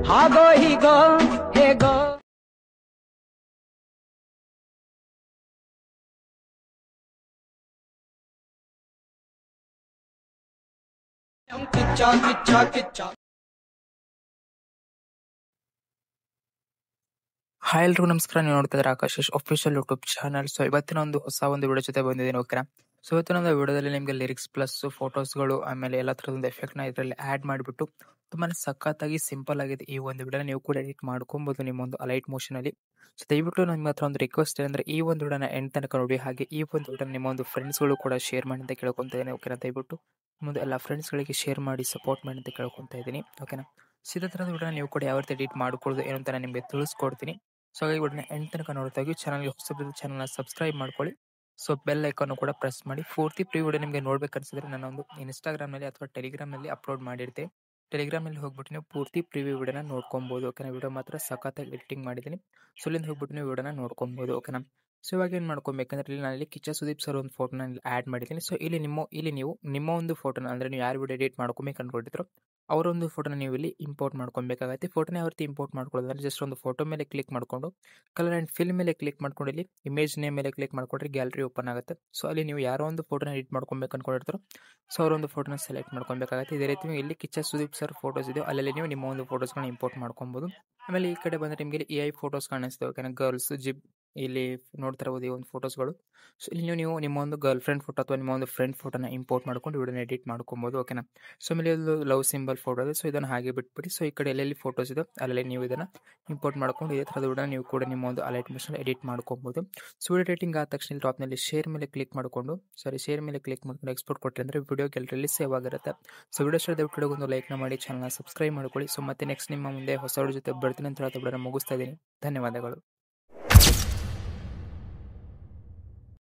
ಹಾಗೋ ಹೀಗೋ ಹೇಗೋ ಕಿಚ್ಚ ಕಿಚ್ಚ ಕಿಚ್ಚ. ಹಾಯ್ ಎಲ್ರಿಗೂ ನಮಸ್ಕಾರ. ನೀವು ನೋಡ್ತಾ ಇದ್ರೆ Akash official YouTube channel. So ಇವತ್ತಿನ ಹೊಸ ಒಂದು ವಿಡಿಯೋ ಜೊತೆ ಬಂದಿದ್ದೀನಿ. ಓಕೆನಾ. ಸೊ ಇವತ್ತಿನ ಒಂದು ವಿಡಿಯೋದಲ್ಲಿ ನಿಮಗೆ ಲಿರಿಕ್ಸ್ ಪ್ಲಸ್ ಫೋಟೋಸ್ಗಳು ಆಮೇಲೆ ಎಲ್ಲ ಥರದ ಎಫೆಕ್ಟ್ ನ ಇದರಲ್ಲಿ ಆಡ್ ಮಾಡಿಬಿಟ್ಟು ತುಂಬಾ ಸಖತ್ತಾಗಿ ಸಿಂಪಲ್ ಆಗಿದೆ ಈ ಒಂದು ವಿಡಿಯೋನ ನೀವು ಕೂಡ ಎಡಿಟ್ ಮಾಡ್ಕೊಬಹುದು ನಿಮ್ಮ ಒಂದು ಅಲೈಟ್ ಮೋಷನ್ ಅಲ್ಲಿ. ಸೊ ದಯವಿಟ್ಟು ನಿಮ್ಮ ಹತ್ರ ಒಂದು ರಿಕ್ವೆಸ್ಟ್ ಏನಂದ್ರೆ ಈ ಒಂದು ವಿಡಿಯೋನ ಎಂಡ್ ತನಕ ನೋಡಿ, ಹಾಗೆ ಈ ಒಂದು ವಿಡಿಯೋನ ನಿಮ್ಮ ಒಂದು ಫ್ರೆಂಡ್ಸ್ಗಳು ಕೂಡ ಶೇರ್ ಮಾಡಿ ಅಂತ ಕೇಳ್ಕೊಂತ ಇದ್ದೀನಿ. ಓಕೆನಾ. ದಯವಿಟ್ಟು ಮುಂದೆ ಎಲ್ಲ ಫ್ರೆಂಡ್ಸ್ಗಳಿಗೆ ಶೇರ್ ಮಾಡಿ ಸಪೋರ್ಟ್ ಮಾಡಿ ಅಂತ ಕೇಳ್ಕೊಂತ ಇದ್ದೀನಿ. ಓಕೆನಾ. ಸೊ ಇದೇ ಥರದ ವಿಡಿಯೋನ ನೀವು ಕೂಡ ಯಾವ ರೀತಿ ಎಡಿಟ್ ಮಾಡ್ಕೊಳ್ಳೋದು ಏನು ಅಂತ ನಾನು ನಿಮಗೆ ತಿಳಿಸ್ಕೊಡ್ತೀನಿ. ಸೊ ಹಾಗಾಗಿ ವಿಡಿಯೋನ ಎಂಡ್ ತನಕ ನೋಡ್ತಾ ಹೋಗಿ. ಚಾನಲ್ಗೆ ಹೊಸಬ್ರು ಚಾನಲ್ನ ಸಬ್ಸ್ಕ್ರೈಬ್ ಮಾಡ್ಕೊಳ್ಳಿ. ಸೊ ಬೆಲ್ ಐಕಾನ್ ಕೂಡ ಪ್ರೆಸ್ ಮಾಡಿ. ಪೂರ್ತಿ ಪ್ರೀ ವಿಡಿಯೋ ನಿಮಗೆ ನೋಡ್ಬೇಕನ್ಸಿದ್ರೆ ನನ್ನ ಒಂದು ಇನ್ಸ್ಟಾಗ್ರಾಮ್ನಲ್ಲಿ ಅಥವಾ ಟೆಲಿಗ್ರಾಮ್ನಲ್ಲಿ ಅಪ್ಲೋಡ್ ಮಾಡಿರ್ತೀನಿ. ಟೆಲಿಗ್ರಾಮಲ್ಲಿ ಹೋಗ್ಬಿಟ್ಟು ನೀವು ಪೂರ್ತಿ ಪ್ರಿವ್ಯೂ ವಿಡಿಯೋನ ನೋಡ್ಕೊಬಹುದು. ಓಕೆನಾ. ವಿಡಿಯೋ ಮಾತ್ರ ಸಖತ್ತಾಗಿ ಎಡಿಟಿಂಗ್ ಮಾಡಿದ್ದೀನಿ. ಸೊ ಇಲ್ಲಿಂದ ಹೋಗ್ಬಿಟ್ಟು ನೀವು ವಿಡಿಯೋನ ನೋಡ್ಕೊಬಹುದು. ಓಕೆನಾ. ಸೊ ಇವಾಗ ಏನು ಮಾಡ್ಕೊಬೇಕಂದ್ರೆ ಇಲ್ಲಿ ನಾನು ಕಿಚ್ಚ ಸುದೀಪ್ ಸರ್ ಒಂದು ಫೋಟೋನ ಆ್ಯಡ್ ಮಾಡಿದ್ದೀನಿ. ಸೊ ಇಲ್ಲಿ ನೀವು ನಿಮ್ಮ ಒಂದು ಫೋಟೋನ ಅಂದರೆ ನೀವು ಯಾರು ವಿಡಿಯೋ ಎಡಿಟ್ ಮಾಡ್ಕೊಬೇಕು ಅನ್ಕೊಂಡಿದ್ರು ಅವರ ಒಂದು ಫೋಟೋನ ನೀವು ಇಲ್ಲಿ ಇಂಪೋರ್ಟ್ ಮಾಡ್ಕೊಬೇಕಾಗತ್ತೆ. ಫೋಟೋನ ಯಾವ ರೀತಿ ಇಂಪೋರ್ಟ್ ಮಾಡ್ಕೊಳ್ಳೋದಂದ್ರೆ ಜಸ್ಟ್ ಒಂದು ಫೋಟೋ ಮೇಲೆ ಕ್ಲಿಕ್ ಮಾಡಿಕೊಂಡು ಕಲರ್ ಆ್ಯಂಡ್ ಫಿಲ್ ಮೇಲೆ ಕ್ಲಿಕ್ ಮಾಡ್ಕೊಂಡು ಇಲ್ಲಿ ಇಮೇಜ್ ನೇಮ್ ಮೇಲೆ ಕ್ಲಿಕ್ ಮಾಡ್ಕೊಂಡ್ರೆ ಗ್ಯಾಲರಿ ಓಪನ್ ಆಗುತ್ತೆ. ಸೊ ಅಲ್ಲಿ ನೀವು ಯಾರೋ ಒಂದು ಫೋಟೋನ ಎಡಿಟ್ ಮಾಡ್ಕೊಬೇಕು ಅನ್ಕೊಂಡಿರ್ತಾರೋ ಸೊ ಅವರೊಂದು ಫೋಟೋನ ಸೆಲೆಕ್ಟ್ ಮಾಡ್ಕೊಬೇಕಾಗುತ್ತೆ. ಇದೇ ರೀತಿ ಇಲ್ಲಿ ಕಿಚ್ಚ ಸುದೀಪ್ ಸರ್ ಫೋಟೋಸ್ ಇದೆ, ಅಲ್ಲಿ ನೀವು ನಿಮ್ಮ ಒಂದು ಫೋಟೋಸ್ಗಳನ್ನ ಇಂಪೋರ್ಟ್ ಮಾಡ್ಕೊಬಹುದು. ಆಮೇಲೆ ಈ ಕಡೆ ಬಂದರೆ ನಿಮಗೆ AI ಫೋಟೋಸ್ ಕಾಣಿಸ್ತವೆ. ಓಕೆನಾ. ಗರ್ಲ್ಸ್ ಜಿಪ್ ಇಲ್ಲಿ ನೋಡ್ತಾ ಇರ್ಬೋದು ಈ ಒಂದು ಫೋಟೋಸ್ಗಳು. ಸೊ ಇಲ್ಲಿ ನೀವು ನಿಮ್ಮ ಒಂದು ಗರ್ಲ್ ಫ್ರೆಂಡ್ ಫೋಟೋ ಅಥವಾ ನಿಮ್ಮ ಒಂದು ಫ್ರೆಂಡ್ ಫೋಟೋನ ಇಂಪೋರ್ಟ್ ಮಾಡ್ಕೊಂಡು ವಿಡಿಯೋನ ಎಡಿಟ್ ಮಾಡ್ಕೊಬಹುದು. ಓಕೆನಾ. ಸೊ ಆಮೇಲೆ ಒಂದು ಲವ್ ಸಿಂಬಲ್ ಫೋಟೋ ಇದೆ. ಸೊ ಇದನ್ನು ಹಾಗೆ ಬಿಟ್ಬಿಡಿ. ಸೊ ಈ ಕಡೆ ಎಲ್ಲೆಲ್ಲಿ ಫೋಟೋಸ್ ಇದೆ ಅಲ್ಲಲ್ಲಿ ನೀವು ಇದನ್ನು ಇಂಪೋರ್ಟ್ ಮಾಡ್ಕೊಂಡು ಇದೇ ಥರದ ವಿಡಿಯೋನ ನೀವು ಕೂಡ ನಿಮ್ಮ ಒಂದು ಅಲೈಟ್ ಮೋಷನ್ ಎಡಿಟ್ ಮಾಡ್ಕೊಬಹುದು. ಸೊ ವಿಡಿಯೋ ಎಡಿಟಿಂಗ್ ಆದ ತಕ್ಷಣ ಟಾಪ್ನಲ್ಲಿ ಶೇರ್ ಮೇಲೆ ಕ್ಲಿಕ್ ಮಾಡ್ಕೊಂಡು ಎಕ್ಸ್ಪೋರ್ಟ್ ಕೊಟ್ಟರೆ ಅಂದರೆ ವಿಡಿಯೋ ಗ್ಯಾಲರಿಯಲ್ಲಿ ಸೇವ್ ಆಗಿರುತ್ತೆ. ಸೊ ವಿಡಿಯೋ ಇಷ್ಟ ದಯವಿಟ್ಟು ಒಂದು ಲೈಕ್ನ ಮಾಡಿ, ಚಾನಲ್ನ ಸಬ್ಸ್ಕ್ರೈಬ್ ಮಾಡ್ಕೊಳ್ಳಿ. ಸೊ ಮತ್ತೆ ನೆಕ್ಸ್ಟ್ ನಿಮ್ಮ ಮುಂದೆ ಹೊಸ ವಿಡಿಯೋ ಜೊತೆ ಬರ್ತೀನಿ ಅಂತ ಹೇಳ್ತಾ ವಿಡಿಯೋನ ಮುಗಿಸ್ತಾ ಇದ್ದೀನಿ. ಧನ್ಯವಾದಗಳು.